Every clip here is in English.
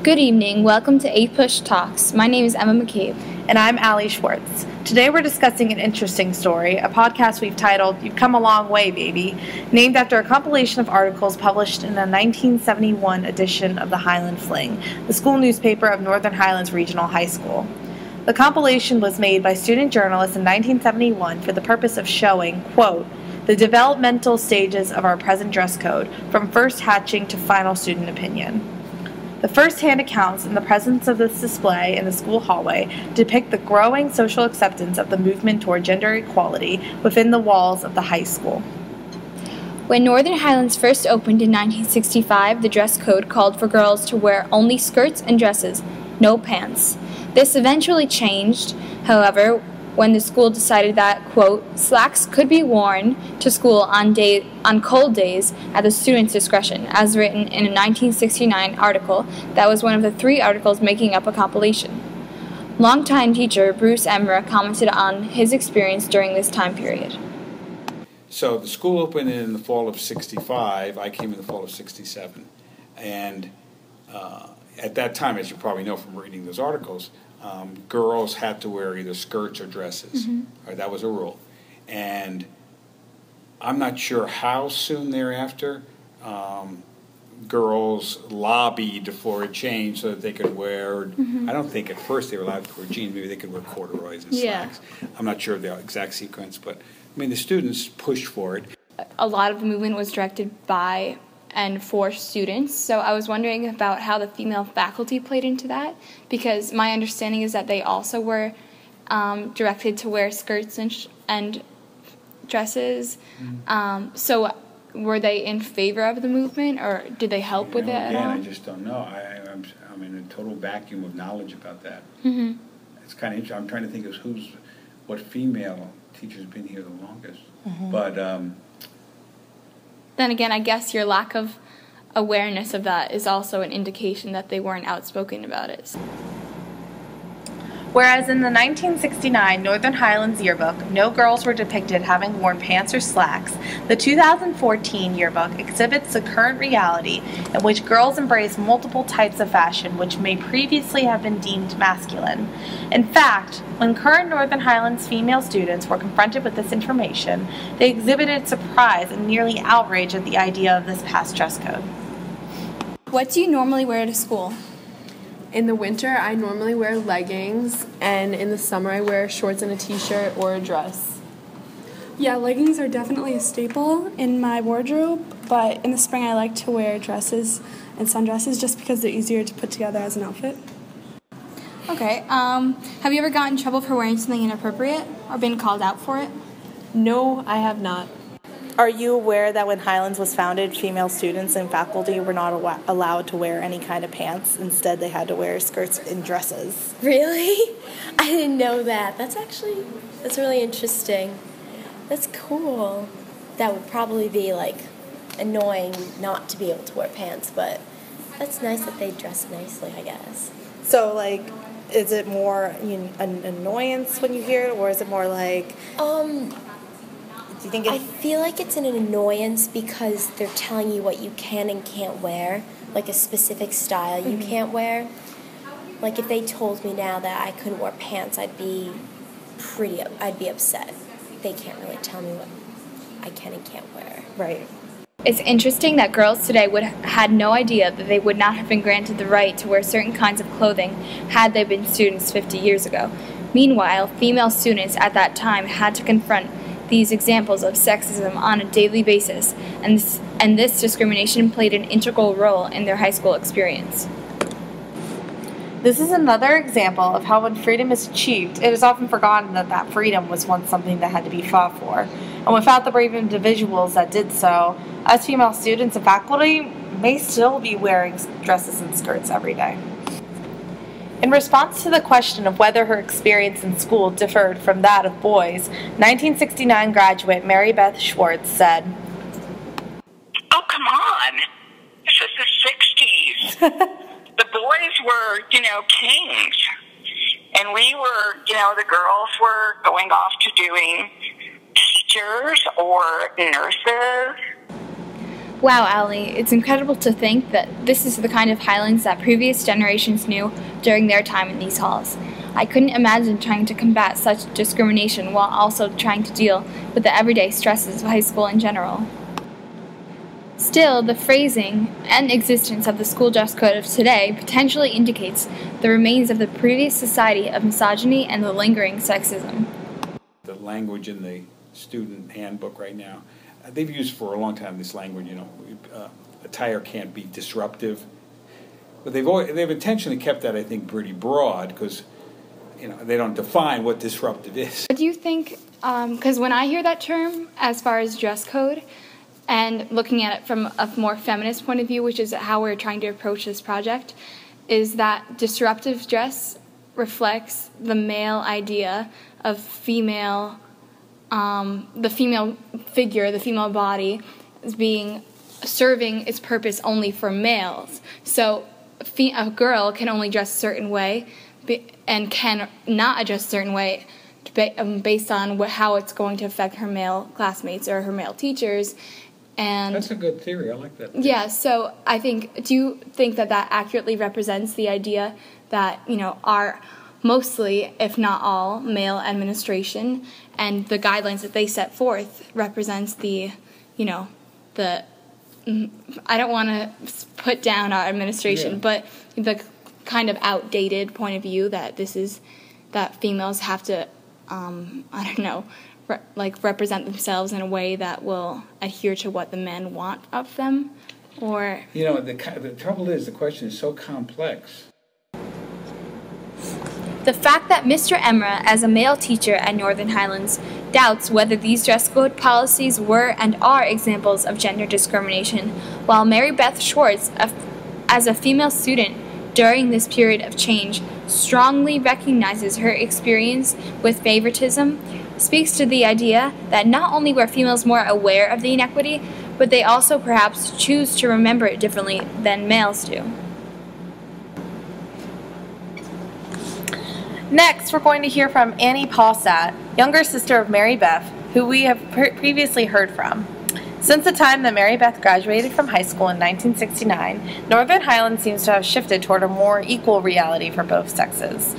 Good evening. Welcome to A Push Talks. My name is Emma McCabe. And I'm MccabeSchwartz. Today we're discussing an interesting story, a podcast we've titled You've Come a Long Way, Baby, named after a compilation of articles published in a 1971 edition of the Highland Fling, the school newspaper of Northern Highlands Regional High School. The compilation was made by student journalists in 1971 for the purpose of showing, quote, the developmental stages of our present dress code, from first hatching to final student opinion. The first-hand accounts in the presence of this display in the school hallway depict the growing social acceptance of the movement toward gender equality within the walls of the high school. When Northern Highlands first opened in 1965, the dress code called for girls to wear only skirts and dresses, no pants. This eventually changed, however, when the school decided that, quote, slacks could be worn to school on cold days at the student's discretion, as written in a 1969 article that was one of the 3 articles making up a compilation. Longtime teacher Bruce Emra commented on his experience during this time period. So the school opened in the fall of 65. I came in the fall of 67. And at that time, as you probably know from reading those articles, girls had to wear either skirts or dresses. Right, that was a rule. And I'm not sure how soon thereafter girls lobbied for a change so that they could wear, I don't think at first they were allowed to wear jeans, maybe they could wear corduroys and slacks. I'm not sure of the exact sequence, but I mean the students pushed for it. A lot of the movement was directed by and for students, so I was wondering about how the female faculty played into that, because my understanding is that they also were directed to wear skirts and dresses. So were they in favor of the movement, or did they help with it at all? I just don't know. I'm in a total vacuum of knowledge about that. It's kind of interesting. I'm trying to think of what female teacher's been here the longest. But then again, I guess your lack of awareness of that is also an indication that they weren't outspoken about it. Whereas in the 1969 Northern Highlands yearbook, no girls were depicted having worn pants or slacks, the 2014 yearbook exhibits the current reality in which girls embrace multiple types of fashion which may previously have been deemed masculine. In fact, when current Northern Highlands female students were confronted with this information, they exhibited surprise and nearly outrage at the idea of this past dress code. What do you normally wear to school? In the winter, I normally wear leggings, and in the summer, I wear shorts and a t-shirt or a dress. Yeah, leggings are definitely a staple in my wardrobe, but in the spring, I like to wear dresses and sundresses just because they're easier to put together as an outfit. Okay, have you ever gotten in trouble for wearing something inappropriate or been called out for it? No, I have not. Are you aware that when Highlands was founded, female students and faculty were not allowed to wear any kind of pants? Instead, they had to wear skirts and dresses. Really? I didn't know that. That's really interesting. That's cool. That would probably be, annoying not to be able to wear pants, but that's nice that they dress nicely, I guess. So, is it more an annoyance when you hear it, or is it more do you think I feel like it's an annoyance because they're telling you what you can and can't wear, like a specific style you can't wear. Like if they told me now that I couldn't wear pants, I'd be upset. They can't really tell me what I can and can't wear. Right. It's interesting that girls today had no idea that they would not have been granted the right to wear certain kinds of clothing had they been students 50 years ago. Meanwhile, female students at that time had to confront these examples of sexism on a daily basis, and this discrimination played an integral role in their high school experience. This is another example of how when freedom is achieved, it is often forgotten that that freedom was once something that had to be fought for. And without the brave individuals that did so, us female students and faculty may still be wearing dresses and skirts every day. In response to the question of whether her experience in school differed from that of boys, 1969 graduate MccabeSchwartz said, "Oh, come on. This is the 60s. The boys were, kings. And we were, the girls were going off to doing teachers or nurses." Wow, Allie, it's incredible to think that this is the kind of Highlands that previous generations knew during their time in these halls. I couldn't imagine trying to combat such discrimination while also trying to deal with the everyday stresses of high school in general. Still, the phrasing and existence of the school dress code of today potentially indicates the remains of the previous society of misogyny and the lingering sexism. The language in the student handbook right now, they've used for a long time this language, attire can't be disruptive. But they've intentionally kept that, I think, pretty broad because, they don't define what disruptive is. Do you think, because when I hear that term as far as dress code, and looking at it from a more feminist point of view, which is how we're trying to approach this project, is that disruptive dress reflects the male idea of female, the female figure, the female body, as being serving its purpose only for males. So a girl can only dress a certain way and can not dress a certain way based on how it's going to affect her male classmates or her male teachers. And that's a good theory. I like that theory. Yeah, so I think, do you think that accurately represents the idea that, our mostly, if not all, male administration and the guidelines that they set forth represents the, I don't want to put down our administration, but the kind of outdated point of view that that females have to, represent themselves in a way that will adhere to what the men want of them, or... the trouble is, the question is so complex. The fact that Mr. Emra, as a male teacher at Northern Highlands, doubts whether these dress code policies were and are examples of gender discrimination, while MccabeSchwartz, as a female student during this period of change, strongly recognizes her experience with favoritism, speaks to the idea that not only were females more aware of the inequity, but they also perhaps choose to remember it differently than males do. Next, we're going to hear from Annie Paulsat, younger sister of Mary Beth, who we have previously heard from. Since the time that Mary Beth graduated from high school in 1969, Northern Highlands seems to have shifted toward a more equal reality for both sexes.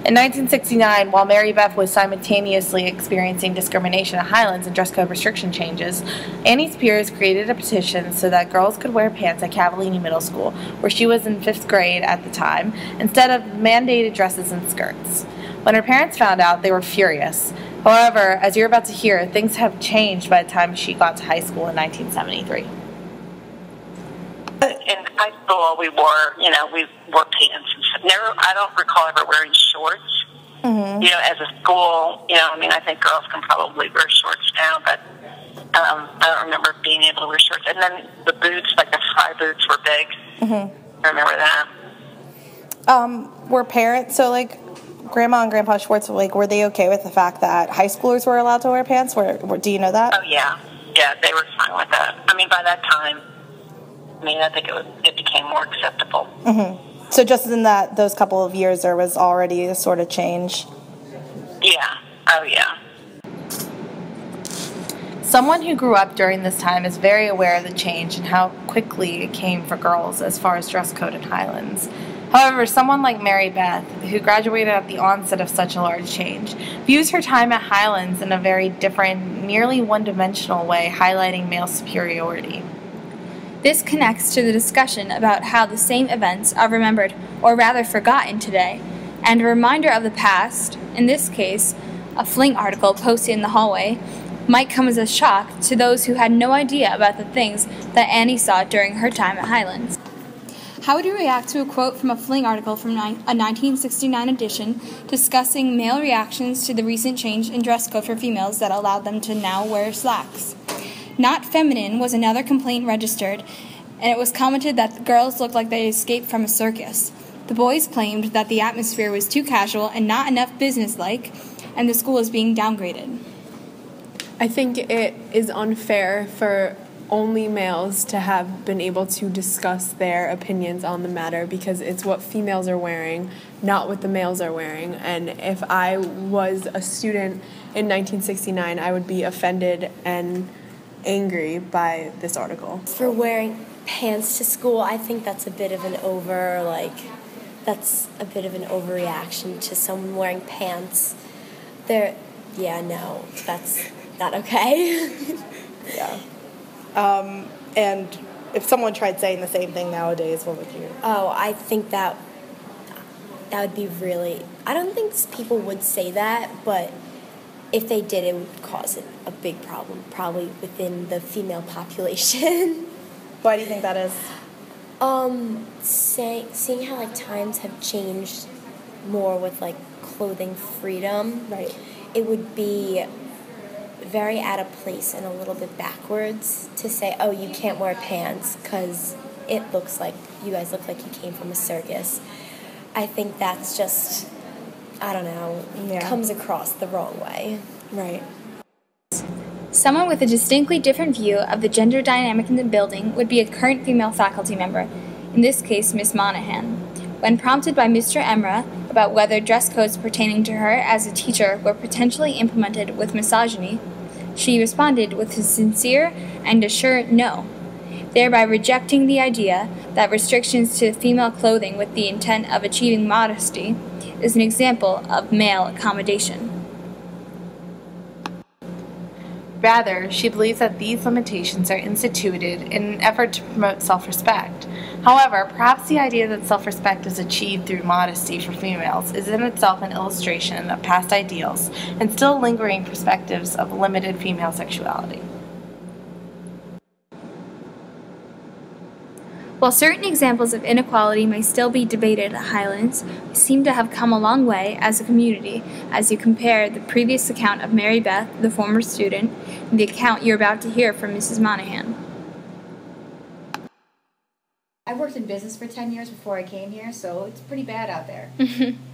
In 1969, while Mary Beth was simultaneously experiencing discrimination at Highlands and dress code restriction changes, Annie's peers created a petition so that girls could wear pants at Cavallini Middle School, where she was in 5th grade at the time, instead of mandated dresses and skirts. When her parents found out, they were furious. However, as you're about to hear, things have changed by the time she got to high school in 1973. In high school, we wore pants and stuff. I don't recall ever wearing shorts. Mm-hmm. As a school, I think girls can probably wear shorts now, but I don't remember being able to wear shorts. And then the boots, like the high boots, were big. Mm-hmm. I remember that. Were parents, Grandma and Grandpa Schwartz, were they okay with the fact that high schoolers were allowed to wear pants? Do you know that? Oh, yeah. Yeah, they were fine with that. By that time, I think it became more acceptable. Mm-hmm. So just in those couple of years, there was already a sort of change? Yeah. Oh, yeah. Someone who grew up during this time is very aware of the change and how quickly it came for girls as far as dress code in Highlands. However, someone like Mary Beth, who graduated at the onset of such a large change, views her time at Highlands in a very different, nearly one-dimensional way, highlighting male superiority. This connects to the discussion about how the same events are remembered, or rather forgotten today, and a reminder of the past, in this case, a fling article posted in the hallway, might come as a shock to those who had no idea about the things that Annie saw during her time at Highlands. How would you react to a quote from a fling article from a 1969 edition discussing male reactions to the recent change in dress code for females that allowed them to now wear slacks? Not feminine was another complaint registered, and it was commented that the girls looked like they escaped from a circus. The boys claimed that the atmosphere was too casual and not enough businesslike, and the school is being downgraded. I think it is unfair for only males to have been able to discuss their opinions on the matter because it's what females are wearing, not what the males are wearing. And if I was a student in 1969, I would be offended and angry by this article. For wearing pants to school, I think that's a bit of an overreaction to someone wearing pants. No, that's not okay. Yeah. And if someone tried saying the same thing nowadays, what would you? Oh, I think that would be really... I don't think people would say that, but if they did, it would cause a big problem, probably within the female population. Why do you think that is? Seeing how, like, times have changed more with, like, clothing freedom. Right. It would be very out of place and a little bit backwards to say, oh, you can't wear pants because you guys look like you came from a circus. I think that's just, I don't know, comes across the wrong way. Right. Someone with a distinctly different view of the gender dynamic in the building would be a current female faculty member, in this case Miss Monahan. When prompted by Mr. Emra about whether dress codes pertaining to her as a teacher were potentially implemented with misogyny, she responded with a sincere and assured no, thereby rejecting the idea that restrictions to female clothing with the intent of achieving modesty is an example of male accommodation. Rather, she believes that these limitations are instituted in an effort to promote self-respect. However, perhaps the idea that self-respect is achieved through modesty for females is in itself an illustration of past ideals and still lingering perspectives of limited female sexuality. While certain examples of inequality may still be debated at Highlands, we seem to have come a long way as a community as you compare the previous account of Mary Beth, the former student, and the account you're about to hear from Mrs. Monahan. I worked in business for 10 years before I came here, so it's pretty bad out there.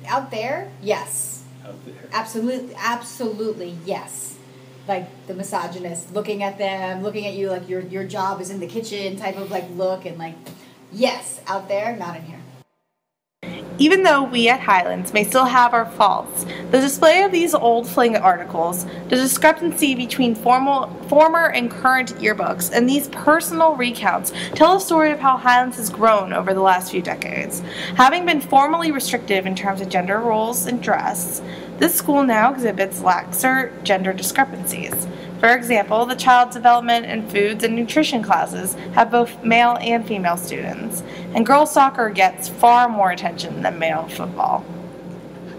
Out there? Yes. Out there. Absolutely, yes. Like the misogynist, looking at them, looking at you like your job is in the kitchen type of like look, and like, yes, out there, not in here. Even though we at Highlands may still have our faults, the display of these old fling articles, the discrepancy between former and current yearbooks, and these personal recounts tell a story of how Highlands has grown over the last few decades. Having been formally restrictive in terms of gender roles and dress, this school now exhibits laxer gender discrepancies. For example, the child development and foods and nutrition classes have both male and female students, and girls soccer gets far more attention than male football.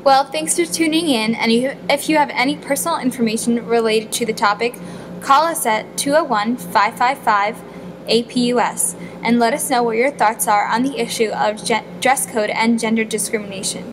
Well, thanks for tuning in, and if you have any personal information related to the topic, call us at 201-555-APUS and let us know what your thoughts are on the issue of dress code and gender discrimination.